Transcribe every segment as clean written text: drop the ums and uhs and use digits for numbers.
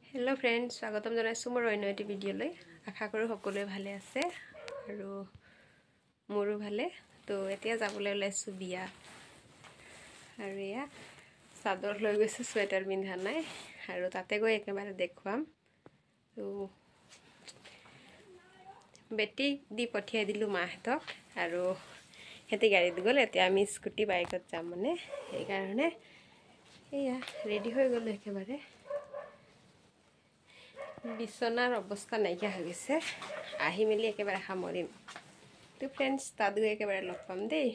Hello friends स्वागतम जनाइছোঁ মোৰ অন্য এটি ভিডিঅ'লৈ আশা কৰোঁ সকলোৱে ভালে আছে আৰু মোৰো ভালে তো এতিয়া যাবলৈ ওলাইছোঁ বিয়া আৰু এয়া চাদৰ লৈ গৈছোঁ সোৱেটাৰ পিন্ধা নাই আৰু তাতে গৈ একেবাৰে দেখুৱাম তো বেটি দি পঠিয়াই দিলো মাহঁতক আৰু হেতি গাড়ীত গ'ল এতিয়া আমি স্কুটি বাইকত যাম মানে এই কাৰণে এয়া ৰেডি হৈ গ'লো একেবাৰে বিছনাৰ অৱস্থা নাইকিয়া হৈ গৈছে আহি মেলি একেবাৰে সামৰিম তো ফ্ৰেন্ডছ তাত গৈ একেবাৰে লগ পাম দেই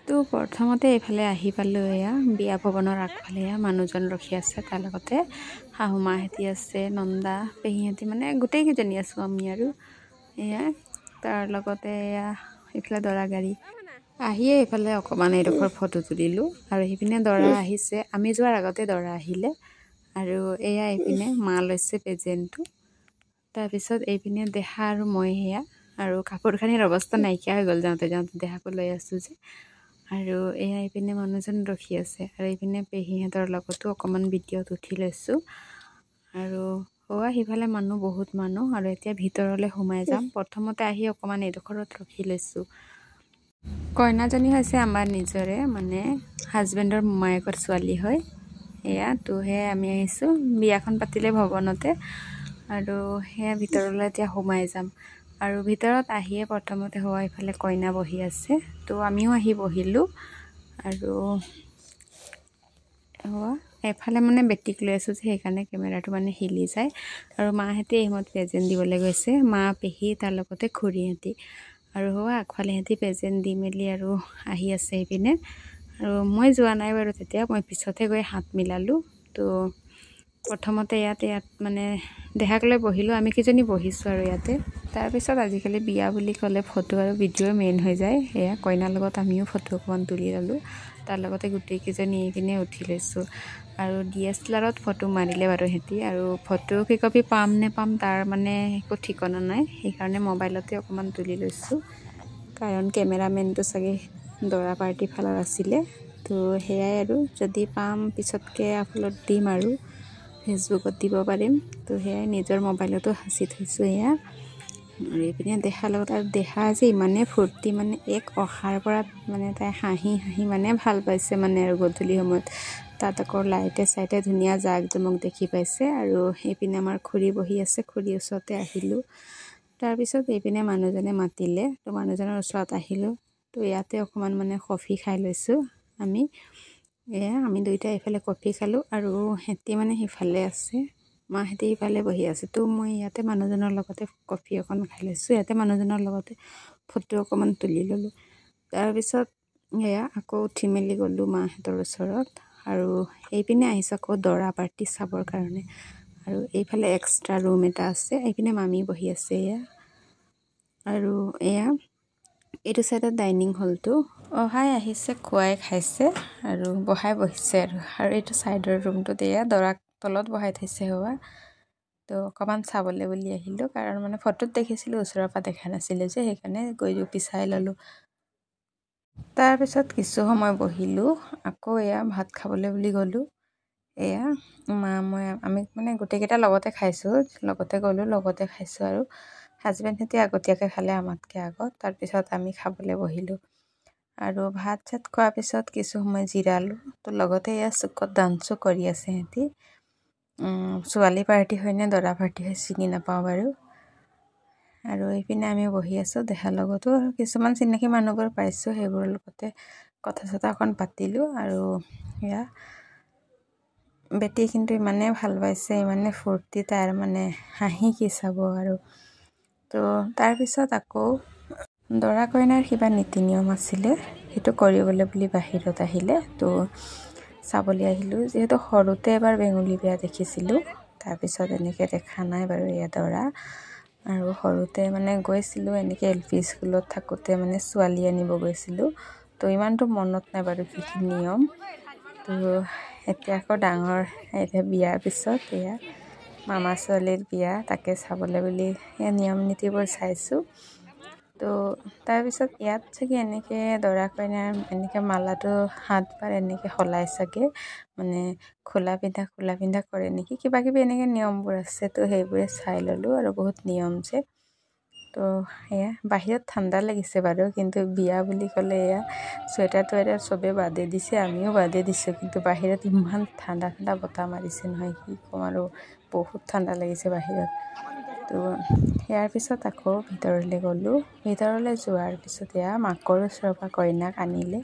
তো প্ৰথমতে এইফালে আহি পালোঁ এয়া বিয়া ভৱনৰ আগফালে মানুহজন ৰখি আছে তাৰ লগতে শাহুমাহেঁতি আছে নন্দা পেহীহেঁতি মানে গোটেইকেইজনী আছোঁ আমি আৰু এয়া তাৰ লগতে এয়া এইফালে দৰা গাড়ী আহিয়ে এইফালে অকণমান এইডোখৰ ফটো তুলিলোঁ আৰু সেইপিনে দৰা আহিছে আমি যোৱাৰ আগতে দৰা আহিলে আৰু এয়া এইপিনে মা লৈছে প্ৰেজেণ্টটো তাৰপিছত এইপিনে দেহা আৰু মই সেয়া আৰু কাপোৰখানিৰ অৱস্থা নাইকিয়া হৈ গ'ল যাওঁতে যাওঁতে দেহাকো লৈ আছোঁ যে আৰু এয়া এইপিনে মানুহজন ৰখি আছে আৰু এইপিনে পেহীহঁতৰ লগতো অকণমান ভিডিঅ'ত উঠি লৈছোঁ আৰু সিফালে মানুহ বহুত মানুহ আৰু এতিয়া ভিতৰলৈ সোমাই যাম প্ৰথমতে আহি অকণমান এইডোখৰত ৰখি লৈছোঁ কইনাজনী হৈছে আমাৰ নিজৰে মানে হাজবেণ্ডৰ মোমায়েকৰ ছোৱালী হয় এয়া তো সেয়া আমি আহিছোঁ বিয়াখন পাতিলে ভৱনতে আৰু সেয়া ভিতৰলৈ এতিয়া সোমাই যাম আৰু ভিতৰত আহিয়ে প্ৰথমতে ইফালে কইনা বহি আছে তো আমিও আহি বহিলোঁ আৰু এফালে মানে বেটিক লৈ আছোঁ যে সেইকাৰণে কেমেৰাটো মানে হিলি যায় আৰু মাহঁতে এইমত প্ৰেজেণ্ট দিবলৈ গৈছে মা পেহী তাৰ লগতে খুৰীহঁতি আৰু আগফালে সিহঁতি প্ৰেজেণ্ট দি মেলি আৰু আহি আছে এইপিনে আৰু মই যোৱা নাই বাৰু তেতিয়া মই পিছতে গৈ হাত মিলালোঁ তো প্ৰথমতে ইয়াত মানে দেহাক লৈ বহিলোঁ আমি কেইজনী বহিছোঁ আৰু ইয়াতে তাৰপিছত আজিকালি বিয়া বুলি ক'লে ফটো আৰু ভিডিঅ' মেইন হৈ যায় এয়া কইনাৰ লগত আমিও ফটো অকণমান তুলি ল'লোঁ তাৰ লগতে গোটেইকেইজনী এইপিনে উঠি লৈছোঁ আৰু DSLRত ফটো মাৰিলে বাৰু সিহঁতি আৰু ফটো কেইকপি পাম নে পাম তাৰ মানে একো ঠিকনা নাই সেইকাৰণে মোবাইলতে অকণমান তুলি লৈছোঁ কাৰণ কেমেৰামেনটো চাগে দৰা পাৰ্টি ফালৰ আছিলে তো সেয়াই আৰু যদি পাম পিছতকৈ আপলোড দিম আৰু ফেচবুকত দিব পাৰিম তো সেয়াই নিজৰ মোবাইলতো সাঁচি থৈছোঁ এয়া আৰু এইপিনে দেখাৰ লগত আৰু দেখা যে ইমানে ফূৰ্তি মানে এক অহাৰ পৰা মানে তাই হাঁহি হাঁহি মানে ভাল পাইছে মানে আৰু গধূলি সময়ত তাত আকৌ লাইটে চাইটে ধুনীয়া জাক জমক দেখি পাইছে আৰু এইপিনে আমাৰ খুৰী বহি আছে খুৰীৰ ওচৰতে আহিলোঁ তাৰপিছত এইপিনে মানুহজনে মাতিলে তো মানুহজনৰ ওচৰত আহিলোঁ তো ইয়াতে অকণমান মানে কফি খাই লৈছোঁ আমি আমি দুইটা এইফালে কফি খালোঁ আৰু সিহঁতি মানে সিফালে আছে মাহঁতি সিফালে বহি আছে তো মই ইয়াতে মানুহজনৰ লগতে কফি অকণ খাই লৈছোঁ ইয়াতে মানুহজনৰ লগতে ফটো অকণমান তুলি ল'লোঁ তাৰপিছত আকৌ উঠি মেলি গ'লোঁ মাহঁতৰ ওচৰত আৰু এইপিনে আহিছোঁ আকৌ দৰা পাৰ্টি চাবৰ কাৰণে আৰু এইফালে এক্সট্ৰা ৰুম এটা আছে এইপিনে মামী বহি আছে আৰু এইটো চাইডত ডাইনিং হলটো আহিছে খুৱাই খাইছে আৰু বহাই বহিছে আৰু এইটো চাইডৰ ৰুমটোত দৰাক তলত বহাই থৈছে তো অকণমান চাবলৈ বুলি আহিলোঁ কাৰণ মানে ফটোত দেখিছিলোঁ ওচৰৰ পৰা দেখা নাছিলোঁ যে সেইকাৰণে গৈ পিছাই ল'লোঁ তাৰপিছত কিছু সময় বহিলোঁ আকৌ ভাত খাবলৈ বুলি গ'লোঁ আমি মানে গোটেইকেইটা লগতে খাইছোঁ লগতে গ'লোঁ লগতে খাইছোঁ আৰু হাজবেণ্ডহঁতে আগতীয়াকৈ খালে আমাতকৈ আগত তাৰপিছত আমি খাবলৈ বহিলোঁ আৰু ভাত চাত খোৱাৰ পিছত কিছু সময় জিৰালোঁ তো লগতে চুকত ডান্সো কৰি আছে সিহঁতি ছোৱালী পাৰ্টি হয় নে দৰা পাৰ্টি হয় চিনি নাপাওঁ বাৰু আৰু এইপিনে আমি বহি আছোঁ দেখাৰ লগতো কিছুমান চিনাকি মানুহবোৰ পাইছোঁ সেইবোৰৰ লগতে কথা চথা অকণ পাতিলোঁ আৰু বেটি কিন্তু ইমানেই ভাল পাইছে ইমানে ফূৰ্তি তাৰ মানে হাঁহি কি চাব আৰু তো তাৰপিছত আকৌ দৰা কইনাৰ কিবা নীতি নিয়ম আছিলে সেইটো কৰিবলৈ বুলি বাহিৰত আহিলে তো চাবলৈ আহিলোঁ যিহেতু সৰুতে এবাৰ বেঙুলী বিয়া দেখিছিলোঁ তাৰপিছত এনেকৈ দেখা নাই বাৰু দৰা আৰু সৰুতে মানে গৈছিলোঁ এনেকৈ LP স্কুলত থাকোঁতে মানে ছোৱালী আনিব গৈছিলোঁ তো ইমানটো মনত নাই বাৰু কি কি নিয়ম তো এতিয়া আকৌ ডাঙৰ বিয়াৰ পিছত মামা ছোৱালীৰ বিয়া তাকে চাবলৈ বুলি নিয়ম নীতিবোৰ চাইছোঁ তো তাৰপিছত ইয়াত চাগে এনেকৈ দৰা কইনাৰ এনেকৈ মালাটো হাতবাৰ এনেকৈ সলাই চাগে মানে খোলা পিন্ধা কৰে নেকি, কিবা কিবি এনেকৈ নিয়মবোৰ আছে। তো সেইবোৰে চাই ল'লোঁ আৰু বহুত নিয়ম যে। তো এয়া বাহিৰত ঠাণ্ডা লাগিছে বাৰু, কিন্তু বিয়া বুলি ক'লে এয়া চুৱেটাৰ টুৱেটাৰ চবেই বাদে দিছে, আমিও বাদে দিছোঁ। কিন্তু বাহিৰত ইমান ঠাণ্ডা বতাহ মাৰিছে নহয়, কি ক'ম আৰু, বহুত ঠাণ্ডা লাগিছে বাহিৰত। তো ইয়াৰ পিছত আকৌ ভিতৰলৈ গ'লোঁ। ভিতৰলৈ যোৱাৰ পিছত এয়া মাকৰ ওচৰৰ পৰা কইনাক আনিলে,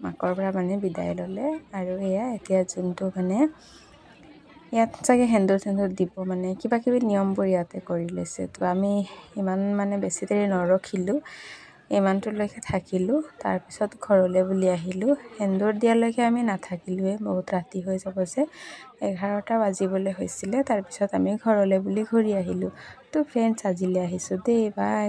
মাকৰ পৰা মানে বিদায় ল'লে। আৰু এয়া এতিয়া যোনটো মানে ইয়াত চাগে সেন্দুৰ চেন্দুৰ দিব, মানে কিবা কিবি নিয়মবোৰ ইয়াতে কৰি লৈছে। তো আমি ইমান মানে বেছি দেৰি নৰখিলোঁ, ইমানটোলৈকে থাকিলোঁ। তাৰপিছত ঘৰলৈ বুলি আহিলোঁ। সেন্দুৰ দিয়ালৈকে আমি নাথাকিলোঁৱে, বহুত ৰাতি হৈ যাব যে, 11টা বাজিবলৈ হৈছিলে। তাৰপিছত আমি ঘৰলৈ বুলি ঘূৰি আহিলোঁ। তো ফ্ৰেণ্ডছ আজিলৈ আহিছোঁ দেই, বাই।